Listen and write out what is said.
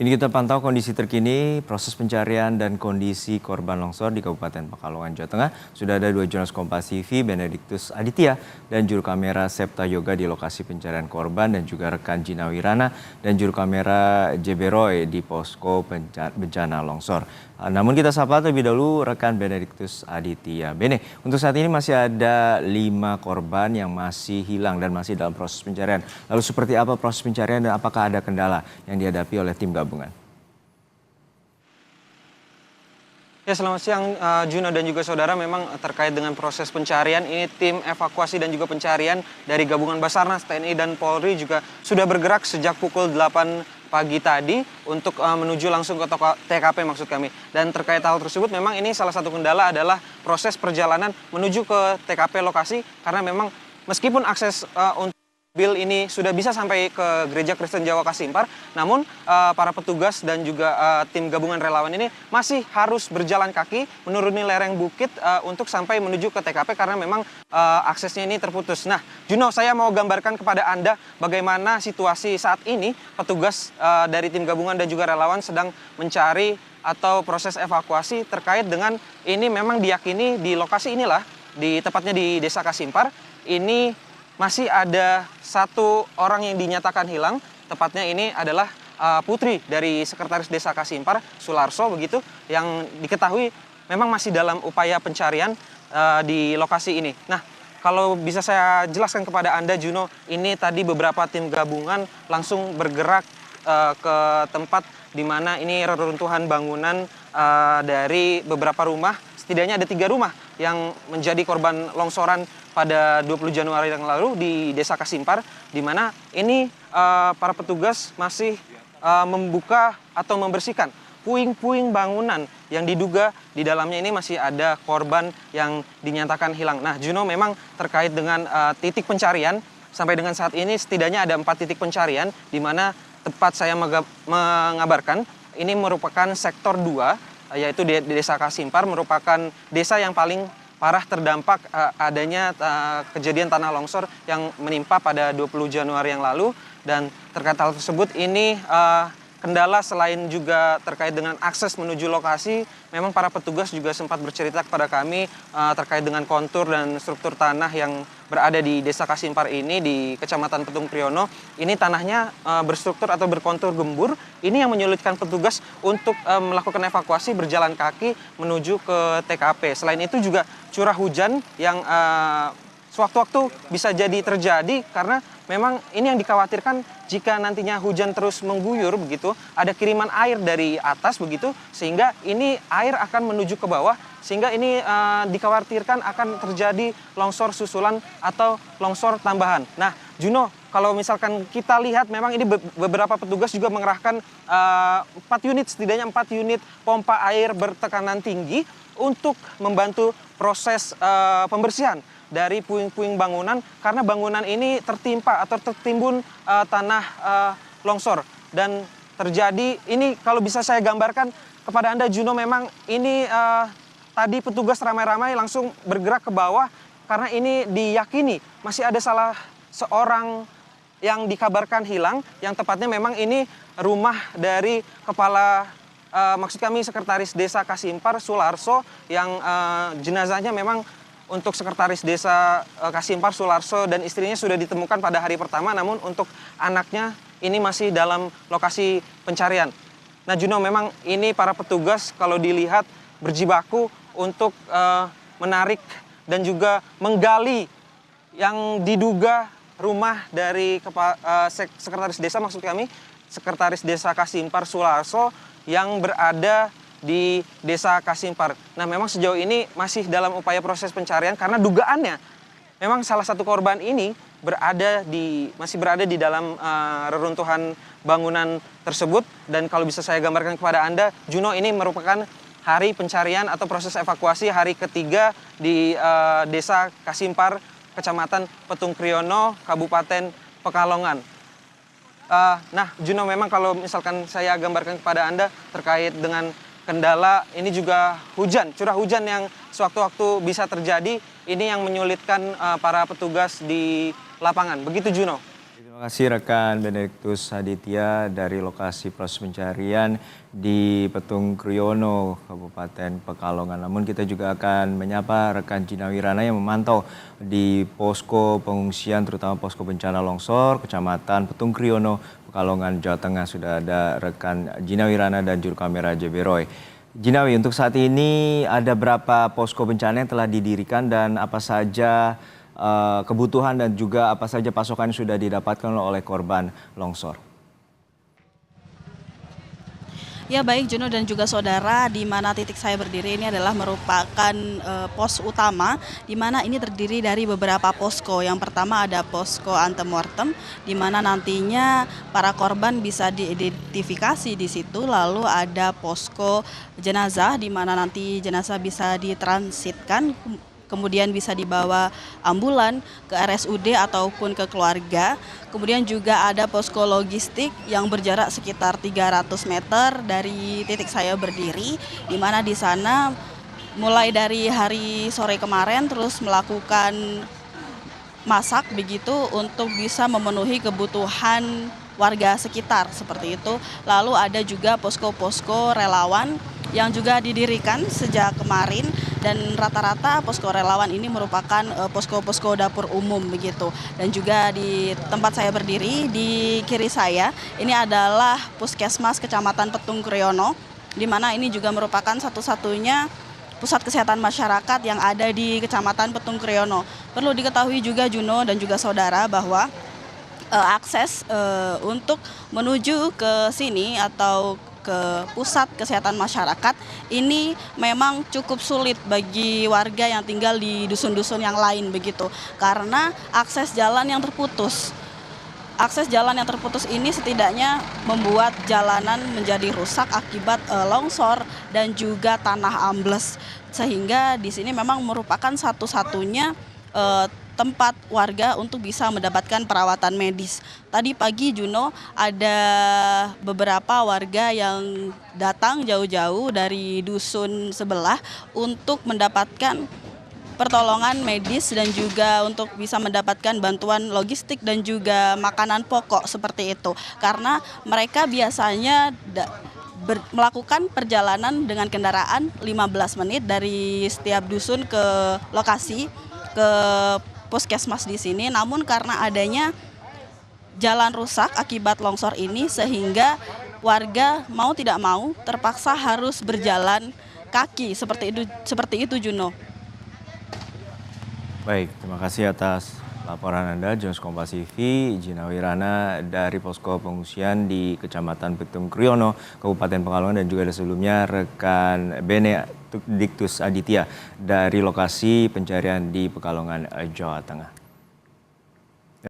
Ini kita pantau kondisi terkini, proses pencarian dan kondisi korban longsor di Kabupaten Pekalongan, Jawa Tengah. Sudah ada dua jurnalis Kompas TV, Benediktus Aditya dan juru kamera Septa Yoga di lokasi pencarian korban dan juga rekan Gina Wirana dan juru kamera JB Roy di posko bencana longsor. Namun kita sapa terlebih dahulu rekan Benediktus Aditya. Bene, untuk saat ini masih ada 5 korban yang masih hilang dan masih dalam proses pencarian. Lalu seperti apa proses pencarian dan apakah ada kendala yang dihadapi oleh tim gabungan? Ya, selamat siang Juno dan juga saudara. Memang terkait dengan proses pencarian, ini tim evakuasi dan juga pencarian dari gabungan Basarnas, TNI dan Polri juga sudah bergerak sejak pukul 8 pagi tadi untuk menuju langsung ke TKP maksud kami. Dan terkait hal tersebut memang ini salah satu kendala adalah proses perjalanan menuju ke TKP lokasi, karena memang meskipun akses untuk mobil ini sudah bisa sampai ke Gereja Kristen Jawa Kasimpar, namun para petugas dan juga tim gabungan relawan ini masih harus berjalan kaki menuruni lereng bukit untuk sampai menuju ke TKP karena memang aksesnya ini terputus. Nah, Juno, saya mau gambarkan kepada Anda bagaimana situasi saat ini petugas dari tim gabungan dan juga relawan sedang mencari atau proses evakuasi terkait dengan ini. Memang diyakini di lokasi inilah, tepatnya di Desa Kasimpar, ini masih ada 1 orang yang dinyatakan hilang, tepatnya ini adalah putri dari Sekretaris Desa Kasimpar, Sularso begitu, yang diketahui memang masih dalam upaya pencarian di lokasi ini. Nah, kalau bisa saya jelaskan kepada Anda, Juno, ini tadi beberapa tim gabungan langsung bergerak ke tempat di mana ini reruntuhan bangunan dari beberapa rumah. Setidaknya ada 3 rumah yang menjadi korban longsoran pada 20 Januari yang lalu di Desa Kasimpar, di mana ini para petugas masih membuka atau membersihkan puing-puing bangunan yang diduga di dalamnya ini masih ada korban yang dinyatakan hilang. Nah, Juno, memang terkait dengan titik pencarian, sampai dengan saat ini setidaknya ada 4 titik pencarian, di mana tepat saya mengabarkan ini merupakan sektor 2, yaitu di Desa Kasimpar, merupakan desa yang paling parah terdampak adanya kejadian tanah longsor yang menimpa pada 20 Januari yang lalu. Dan terkait hal tersebut, ini kendala selain juga terkait dengan akses menuju lokasi, memang para petugas juga sempat bercerita kepada kami terkait dengan kontur dan struktur tanah yang berada di Desa Kasimpar ini di Kecamatan Petung Kriono. Ini tanahnya berstruktur atau berkontur gembur. Ini yang menyulitkan petugas untuk melakukan evakuasi berjalan kaki menuju ke TKP. Selain itu juga curah hujan yang sewaktu-waktu bisa jadi terjadi, karena memang ini yang dikhawatirkan jika nantinya hujan terus mengguyur begitu, ada kiriman air dari atas begitu, sehingga ini air akan menuju ke bawah, sehingga ini dikhawatirkan akan terjadi longsor susulan atau longsor tambahan. Nah, Juno, kalau misalkan kita lihat memang ini beberapa petugas juga mengerahkan 4 unit, setidaknya 4 unit pompa air bertekanan tinggi untuk membantu proses pembersihan dari puing-puing bangunan, karena bangunan ini tertimpa atau tertimbun tanah longsor. Dan terjadi ini, kalau bisa saya gambarkan kepada Anda, Juno, memang ini tadi petugas ramai-ramai langsung bergerak ke bawah karena ini diyakini masih ada salah seorang yang dikabarkan hilang, yang tepatnya memang ini rumah dari kepala maksud kami Sekretaris Desa Kasimpar, Sularso, yang jenazahnya memang untuk Sekretaris Desa Kasimpar, Sularso, dan istrinya sudah ditemukan pada hari pertama, namun untuk anaknya ini masih dalam lokasi pencarian. Nah, Juno, memang ini para petugas kalau dilihat berjibaku untuk menarik dan juga menggali yang diduga rumah dari Sekretaris Desa, maksud kami Sekretaris Desa Kasimpar, Sularso, yang berada di Desa Kasimpar. Nah, memang sejauh ini masih dalam upaya proses pencarian karena dugaannya memang salah satu korban ini masih berada di dalam reruntuhan bangunan tersebut. Dan kalau bisa saya gambarkan kepada Anda, Juno, ini merupakan hari pencarian atau proses evakuasi hari ketiga di Desa Kasimpar, Kecamatan Petung Kriono, Kabupaten Pekalongan. Nah, Juno, memang kalau misalkan saya gambarkan kepada Anda terkait dengan kendala, ini juga curah hujan yang sewaktu-waktu bisa terjadi, ini yang menyulitkan para petugas di lapangan. Begitu, Juno. Terima kasih rekan Benediktus Aditya dari lokasi proses pencarian di Petung Kriono, Kabupaten Pekalongan. Namun kita juga akan menyapa rekan Gina Wirana yang memantau di posko pengungsian, terutama posko bencana longsor, Kecamatan Petung Kriono, Pekalongan, Jawa Tengah. Sudah ada rekan Gina Wirana dan juru kamera JB Roy. Ginawi, untuk saat ini ada berapa posko bencana yang telah didirikan dan apa saja kebutuhan dan juga apa saja pasokan yang sudah didapatkan oleh korban longsor? Ya baik Juno dan juga saudara, di mana titik saya berdiri ini adalah merupakan pos utama, di mana ini terdiri dari beberapa posko. Yang pertama ada posko antemortem, di mana nantinya para korban bisa diidentifikasi di situ. Lalu ada posko jenazah, di mana nanti jenazah bisa ditransitkan, kemudian bisa dibawa ambulan ke RSUD ataupun ke keluarga. Kemudian juga ada posko logistik yang berjarak sekitar 300 meter dari titik saya berdiri, di mana di sana mulai dari hari sore kemarin terus melakukan masak begitu untuk bisa memenuhi kebutuhan warga sekitar seperti itu. Lalu ada juga posko-posko relawan yang juga didirikan sejak kemarin, dan rata-rata posko relawan ini merupakan posko-posko dapur umum begitu. Dan juga di tempat saya berdiri di kiri saya ini adalah Puskesmas Kecamatan Petung Kriono, di mana ini juga merupakan satu-satunya pusat kesehatan masyarakat yang ada di Kecamatan Petung Kriono. Perlu diketahui juga Juno dan juga saudara bahwa akses untuk menuju ke sini atau ke pusat kesehatan masyarakat ini memang cukup sulit bagi warga yang tinggal di dusun-dusun yang lain begitu, karena akses jalan yang terputus. Akses jalan yang terputus ini setidaknya membuat jalanan menjadi rusak akibat longsor dan juga tanah ambles, sehingga di sini memang merupakan satu-satunya tempat warga untuk bisa mendapatkan perawatan medis. Tadi pagi Juno ada beberapa warga yang datang jauh-jauh dari dusun sebelah untuk mendapatkan pertolongan medis dan juga untuk bisa mendapatkan bantuan logistik dan juga makanan pokok seperti itu. Karena mereka biasanya melakukan perjalanan dengan kendaraan 15 menit dari setiap dusun ke lokasi, ke puskesmas di sini. Namun karena adanya jalan rusak akibat longsor ini, sehingga warga mau tidak mau terpaksa harus berjalan kaki seperti itu Juno. Baik, terima kasih atas laporan Anda, Jurnalis Kompas TV, Gina Wirana dari posko pengungsian di Kecamatan Petung Kriono, Kabupaten Pekalongan, dan juga ada sebelumnya rekan Benediktus Aditya dari lokasi pencarian di Pekalongan, Jawa Tengah.